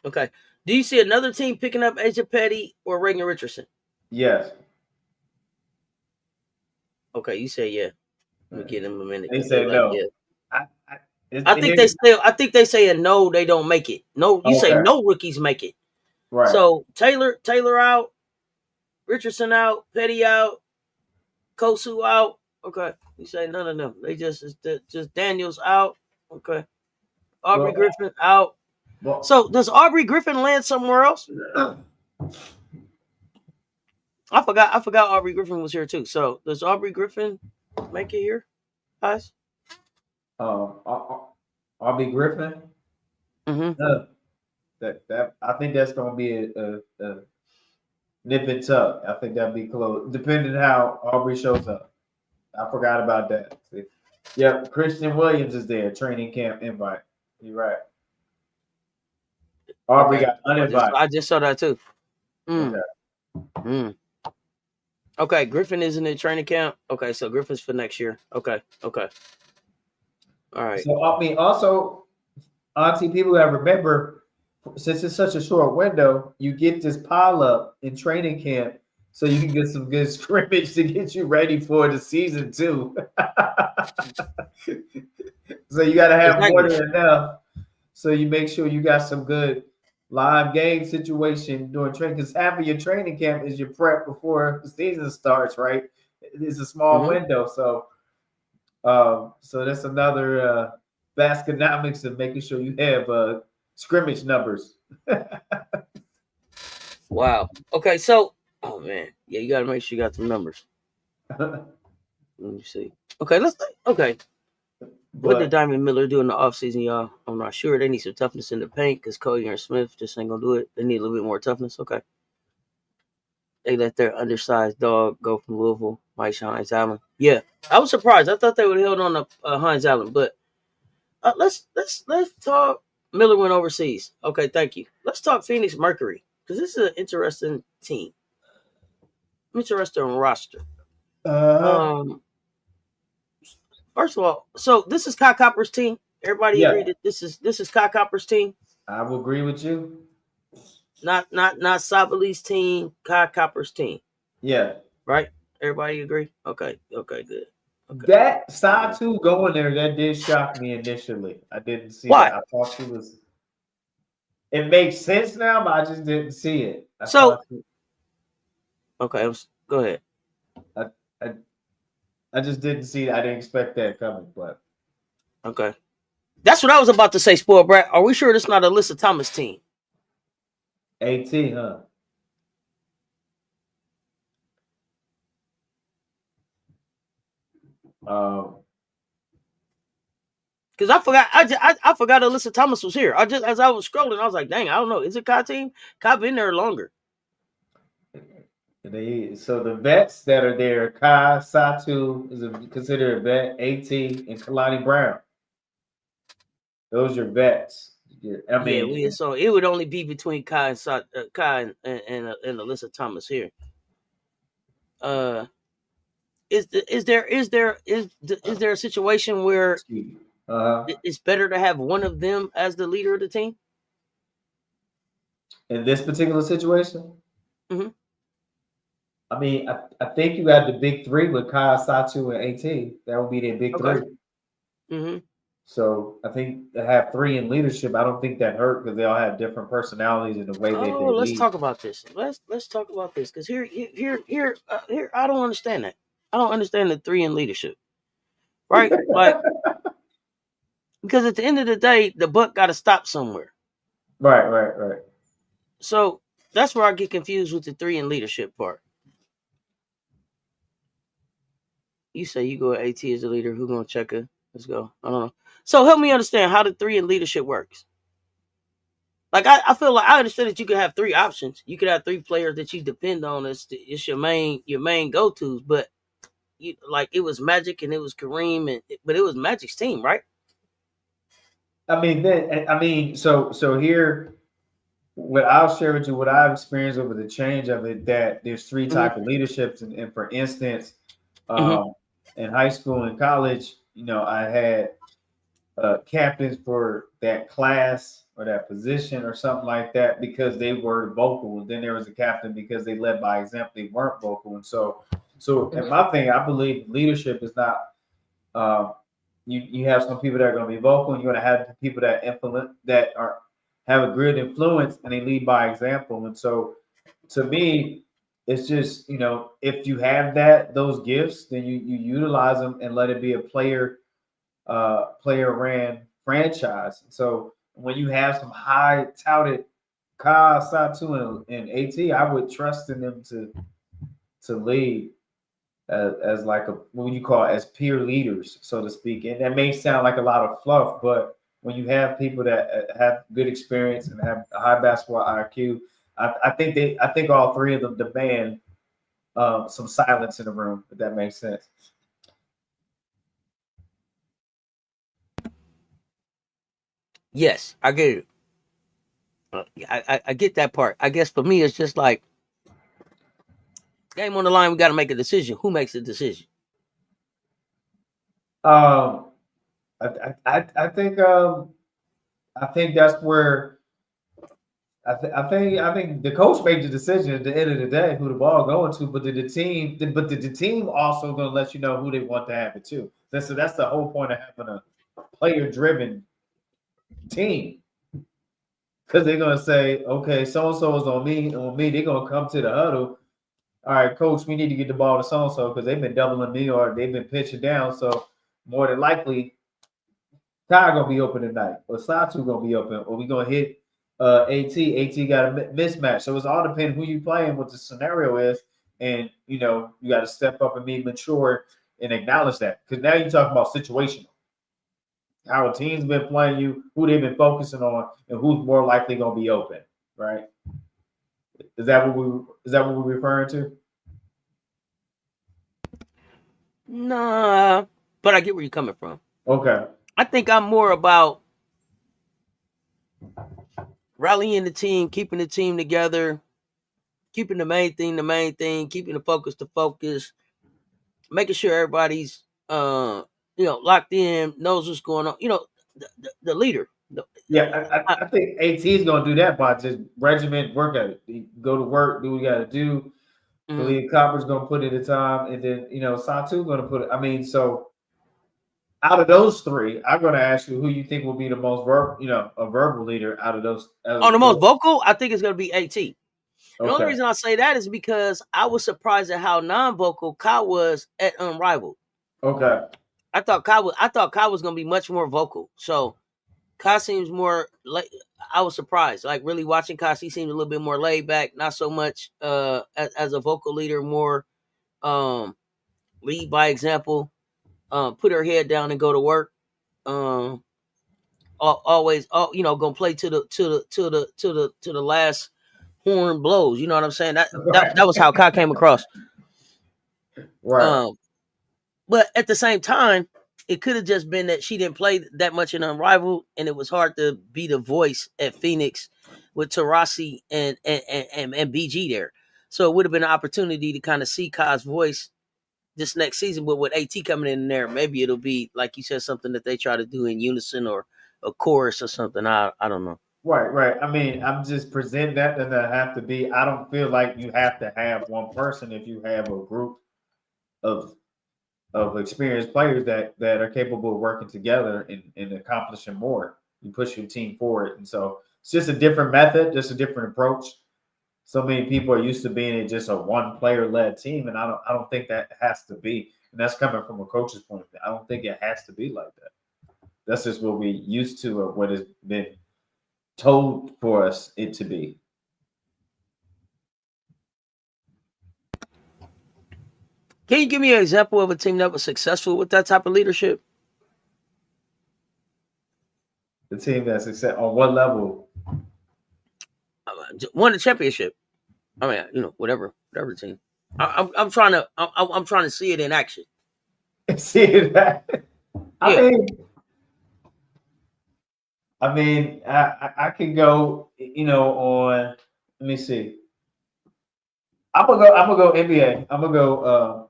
Okay. Do you see another team picking up Asia Petty or Reagan Richardson? Yes. Okay, you say yeah. Let me give them a minute. They say no. Yeah. I think they say a no, they don't make it. No, you say no rookies make it. Right. So Taylor out, Richardson out, Petty out. Kosu out. Okay. You say none of them. They just Daniels out. Okay. Aubrey Griffin out. So does Aubrey Griffin land somewhere else? I forgot Aubrey Griffin was here too. So does Aubrey Griffin make it here, guys? Aubrey Griffin. Mm-hmm. That I think that's gonna be a nip and tuck. I think that'll be close, depending on how Aubrey shows up. I forgot about that. See? Yep, Christian Williams is there, training camp invite. You're right. Aubrey got uninvited. I just saw that too. Okay. Okay, Griffin is in the training camp. Okay, so Griffin's for next year. Okay. All right. So I mean, also, auntie, people that remember, since it's such a short window, you get this pile up in training camp, so you can get some good scrimmage to get you ready for the season too. So you got to have more than enough. So you make sure you got some good live game situation during training, because half of your training camp is your prep before the season starts, right? It's a small window, so that's another baskonomics of making sure you have scrimmage numbers. Wow. Okay, so man, yeah, you got to make sure you got some numbers. Let me see. Okay, what did Diamond Miller do in the offseason, y'all? I'm not sure. They need some toughness in the paint because Cody and Smith just ain't gonna do it. They need a little bit more toughness. Okay. They let their undersized dog go from Louisville, Mike Hines Allen. Yeah, I was surprised. I thought they would have held on to Hines Allen, but let's talk. Miller went overseas. Okay, thank you. Let's talk Phoenix Mercury because this is an interesting team. Interesting roster. First of all, so this is Kai Copper's team. Everybody agree that this is Kai Copper's team. I will agree with you. Not Sabali's team, Kai Copper's team. Yeah. Right? Everybody agree? Okay, good. Okay. That Satu going there, that did shock me initially. I didn't see Why? it. I thought she was. It makes sense now, but I just didn't see it. Okay, go ahead. I just didn't see it. I didn't expect that coming, but okay. That's what I was about to say, spoiled brat. Are we sure this not Alyssa Thomas team? AT, huh? Because I forgot, I forgot Alyssa Thomas was here. As I was scrolling, I was like, dang, I don't know. Is it Kai team? Kai been there longer. So the vets that are there, Kai Satu is considered a vet, AT, and Kalani Brown. Those are vets. I mean, so it would only be between Kai and Alyssa Thomas here. Is there a situation where it's better to have one of them as the leader of the team? In this particular situation? Mm-hmm. I mean, I think you got the big three with Kai, Satu, and AT. That would be their big three. Mm-hmm. So I think to have three in leadership, I don't think that hurt because they all have different personalities in the way they lead. Let's talk about this. Let's talk about this because here, I don't understand that. I don't understand the three in leadership, right? Like, because at the end of the day, the buck got to stop somewhere. Right. So that's where I get confused with the three in leadership part. You say you go AT as the leader. Who gonna check her? Let's go. I don't know. So help me understand how the three in leadership works. Like I feel like I understand that you could have three options. You could have three players that you depend on as it's your main go-tos. But like it was Magic and it was Kareem but it was Magic's team, right? So here, what I'll share with you, what I've experienced over the change of it, that there's three type of leaderships, and for instance, in high school and college, I had captains for that class or that position or something like that because they were vocal. And then there was a captain because they led by example, they weren't vocal. And so and my thing, I believe leadership is not you have some people that are going to be vocal, and you're going to have people that have a good influence and they lead by example. And so to me, it's just, if you have those gifts, then you utilize them and let it be a player ran franchise. So when you have some high touted Ka, Satu, and AT, I would trust in them to lead as like what you call as peer leaders, so to speak. And that may sound like a lot of fluff, but when you have people that have good experience and have a high basketball IQ, I think all three of them demand some silence in the room, if that makes sense. Yes, I get it. I get that part. I guess for me, it's just like game on the line. We got to make a decision. Who makes the decision? I think that's where I think the coach made the decision at the end of the day who the ball going to, but the team also going to let you know who they want to have it to. That's the whole point of having a player driven team, because they're going to say, okay, so and so is on me. They're going to come to the huddle. All right, coach, we need to get the ball to so and so because they've been doubling me or they've been pitching down. So more than likely, Ty gonna be open tonight, or Satu gonna be open, or we gonna hit AT. AT got a mismatch. So it's all depending who you playing, what the scenario is, and you got to step up and be mature and acknowledge that. Because now you're talking about situational. How a team's been playing you, who they've been focusing on, and who's more likely gonna be open, right? Is that what we're referring to? Nah, but I get where you're coming from. Okay. I think I'm more about rallying the team, keeping the team together, keeping the main thing, keeping the focus, making sure everybody's locked in, knows what's going on. The leader. Yeah, I think AT is gonna do that by just regiment work at it. Go to work, do what you gotta do. Khalid Copper's gonna put in the time, and then Satu gonna put it. I mean, so out of those three, I'm gonna ask you who you think will be the most a verbal leader out of those. On the most vocal, I think it's gonna be AT. The only Okay. reason I say that is because I was surprised at how non-vocal Ka was at Unrivaled. Okay. I thought Ka was gonna be much more vocal. So Ka seems more like, I was surprised. Like really watching Ka, he seemed a little bit more laid back, not so much as a vocal leader, more lead by example, put her head down and go to work. Always gonna play to the last horn blows. You know what I'm saying? That was how Ka came across. Right. But at the same time, it could have just been that she didn't play that much in Unrivaled, and it was hard to be the voice at Phoenix with Tarasi and BG there. So it would have been an opportunity to kind of see Ka's voice this next season. But with AT coming in there, maybe it'll be like you said, something that they try to do in unison or a chorus or something. I don't know. Right. I mean, I'm just presenting that doesn't have to be. I don't feel like you have to have one person if you have a group of experienced players that are capable of working together and accomplishing more. You push your team forward, and so it's just a different method, just a different approach. So many people are used to being just a one player led team, and I don't think that has to be. And that's coming from a coach's point of view. I don't think it has to be like that. That's just what we're used to, or what has been told for us it to be. Can you give me an example of a team that was successful with that type of leadership? The team that's success on what level? Won the championship. I mean, whatever team. I'm trying to see it in action. See that? Yeah. I mean, I can go, on. Let me see. I'm gonna go NBA. I'm gonna go.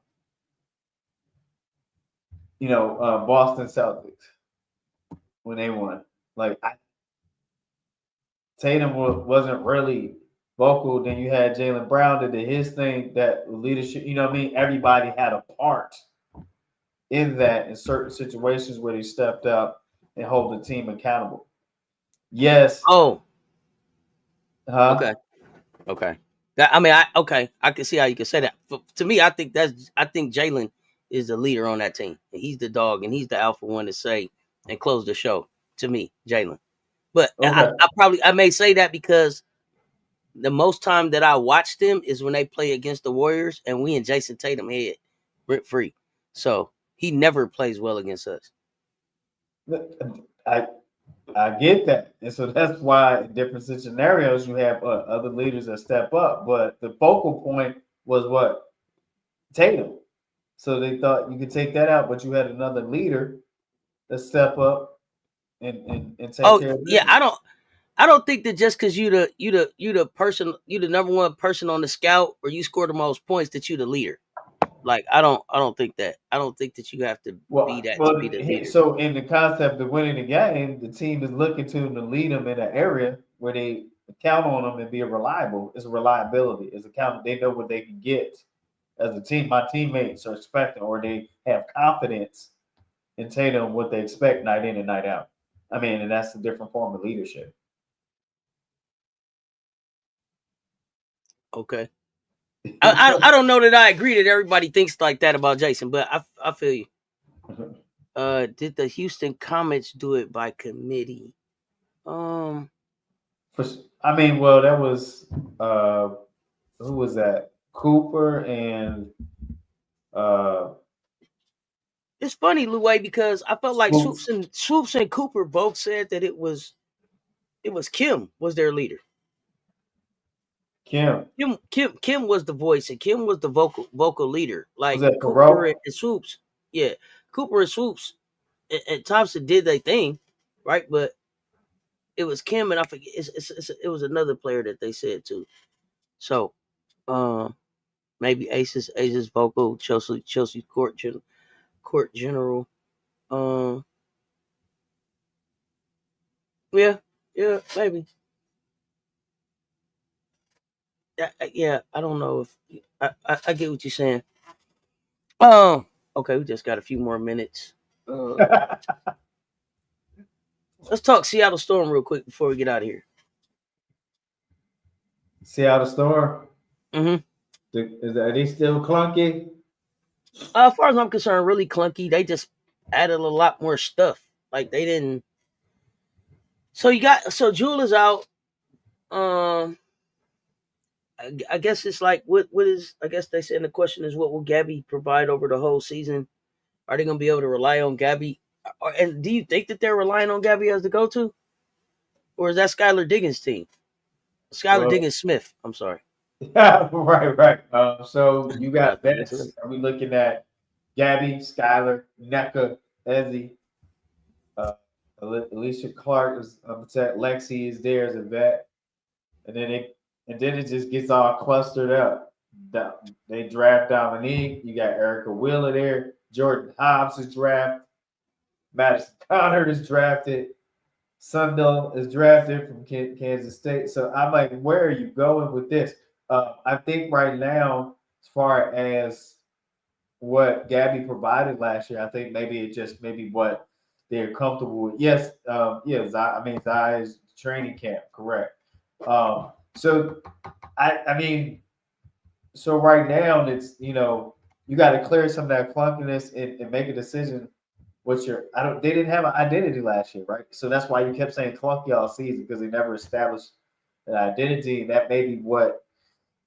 Boston Celtics when they won. Like Tatum wasn't really vocal. Then you had Jaylen Brown that did his thing. That leadership. You know what I mean? Everybody had a part in that in certain situations where they stepped up and hold the team accountable. Yes. Oh. Huh? Okay. I mean, I can see how you can say that. To me, I think Jalen is the leader on that team. He's the dog, and he's the alpha one to say and close the show. To me, Jalen. But Okay. I may say that because the most time that I watch them is when they play against the Warriors, and we and Jason Tatum head rent free. So he never plays well against us. I I get that, and so that's why in different scenarios you have other leaders that step up. But the focal point was what Tatum. So they thought you could take that out, but you had another leader that step up and take Oh care of yeah, business. I don't think that just because you the person, you the number one person on the scout, or you score the most points, that you the leader. Like I don't think that. I don't think that you have to be that to be the leader. So in the concept of winning the game, the team is looking to them to lead them in an area where they count on them and be reliable. It's reliability. It's account. They know what they can get as a team. My teammates are expecting, or they have confidence in Tatum what they expect night in and night out. I mean, and that's a different form of leadership. Okay. I don't know that I agree that everybody thinks like that about Jason, but I feel you. Did the Houston Comets do it by committee? Um, For, I mean, well, that was who was that? Cooper and uh, it's funny, Louis, because I felt like Swoops. Swoops and Cooper both said that it was Kim was their leader. Kim. Kim was the voice, and Kim was the vocal leader. Was Like that Cooper Perot? and Swoops, yeah, Cooper and Swoops and Thompson did their thing, right? But it was Kim, and I forget it was another player that they said too. So, maybe Aces vocal, Chelsea court general. Um, yeah, yeah, maybe. Yeah, I don't know if I get what you're saying. Okay, we just got a few more minutes. Uh, let's talk Seattle Storm real quick before we get out of here. Seattle Storm. Mm-hmm. Are they still clunky? As far as I'm concerned, really clunky. They just added a lot more stuff. Like they didn't. So Jewel is out. Um, I guess it's like what is, I guess they said the question is, what will Gabby provide over the whole season? Are they going to be able to rely on Gabby? And do you think that they're relying on Gabby as the go-to, or is that Skylar Diggins' team? Skylar Well, Diggins Smith. I'm sorry. yeah, right. So you Skylar got Diggins vets. Smith. Are we looking at Gabby, Skylar, NECA, Ezzy, uh, Alicia Clark is Lexi is there as a vet, and then it just gets all clustered up. They draft Dominique. You got Erica Wheeler there. Jordan Hobbs is drafted. Madison Connor is drafted. Sundell is drafted from Kansas State. So I'm like, where are you going with this? I think right now, as far as what Gabby provided last year, I think maybe it just maybe what they're comfortable with. Yes, I mean Zai's training camp, correct. So I mean, so right now it's you got to clear some of that clunkiness and make a decision. What's your I don't they didn't have an identity last year, right? So that's why you kept saying clunky all season because they never established an identity. And that may be what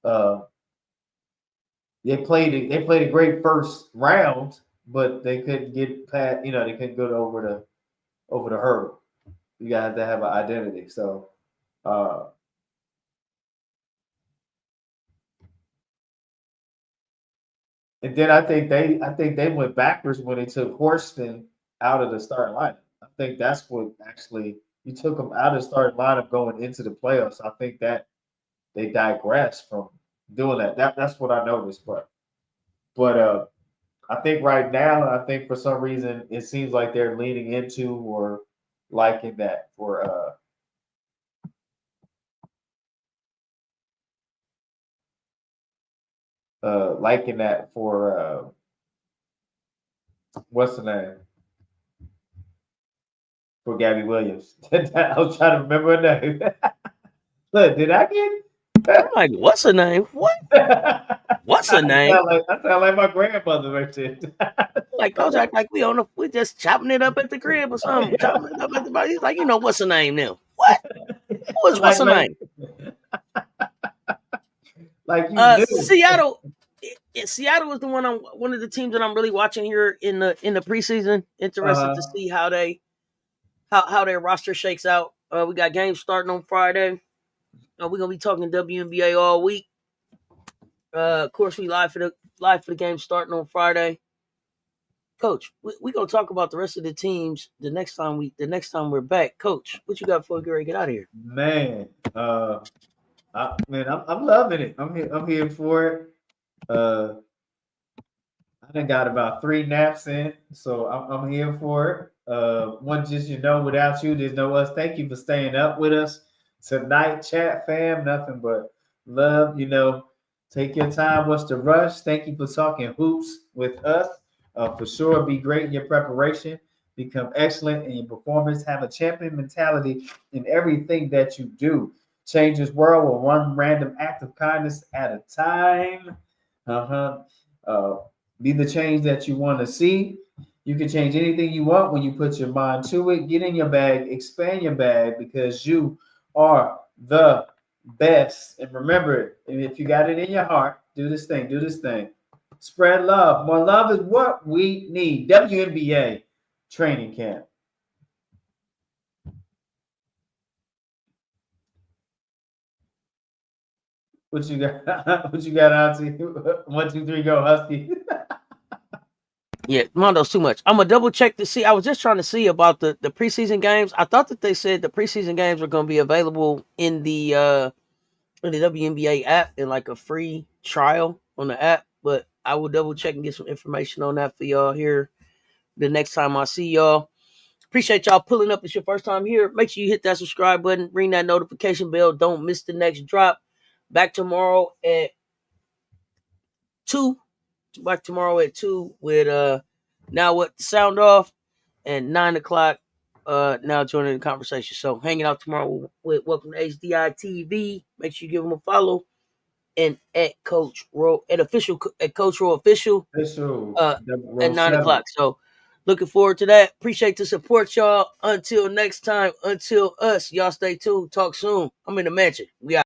uh, they played a great first round, but they couldn't get past. They couldn't go over the hurdle. You got to have an identity. So uh, and then I think they went backwards when they took Horston out of the starting lineup. I think that's what actually you took them out of the starting lineup going into the playoffs. I think that they digress from doing that. That's what I noticed. But I think right now, I think for some reason it seems like they're leaning into or liking that for liking that for what's the name for Gabby Williams. I was trying to remember her name. Look, did I get I'm like, what's her name? What? What's her name? I sound like my grandmother right there. Like, coach act like we just chopping it up at the crib or something. Chopping it up at the body. He's like, what's her name now? What? What's her name? Like you knew. Seattle. Seattle is one of the teams that I'm really watching here in the preseason. Interested to see how their roster shakes out. We got games starting on Friday. We're gonna be talking WNBA all week. Of course, we live for the game starting on Friday. Coach, we gonna talk about the rest of the teams the next time we're back. Coach, what you got before we get out of here? Man, I'm loving it. I'm here for it. I done got about 3 naps in, so I'm here for it. One, just without you, there's no us. Thank you for staying up with us tonight, chat fam. Nothing but love. Take your time. What's the rush? Thank you for talking hoops with us. For sure, be great in your preparation. Become excellent in your performance. Have a champion mentality in everything that you do. Change this world with one random act of kindness at a time. Be the change that you want to see. You can change anything you want when you put your mind to it. Get in your bag, expand your bag, because you are the best. And remember, if you got it in your heart, do this thing. Spread love. More love is what we need. WNBA training camp. What you got? What you got, auntie? 1, 2, 3, go, Husky. Yeah, Mondo's too much. I'm gonna double check to see. I was just trying to see about the preseason games. I thought that they said the preseason games were gonna be available in the WNBA app in like a free trial on the app, but I will double check and get some information on that for y'all here the next time I see y'all. Appreciate y'all pulling up. It's your first time here. Make sure you hit that subscribe button, ring that notification bell. Don't miss the next drop. Back tomorrow at 2. Back tomorrow at 2 with Now What Sound Off, and 9 o'clock now joining the conversation. So hanging out tomorrow with Welcome to HDI TV. Make sure you give them a follow. And at Coach Rowe, at Coach Rowe Official at 9 o'clock. So looking forward to that. Appreciate the support, y'all. Until next time, until us, y'all stay tuned. Talk soon. I'm in the mansion. We out.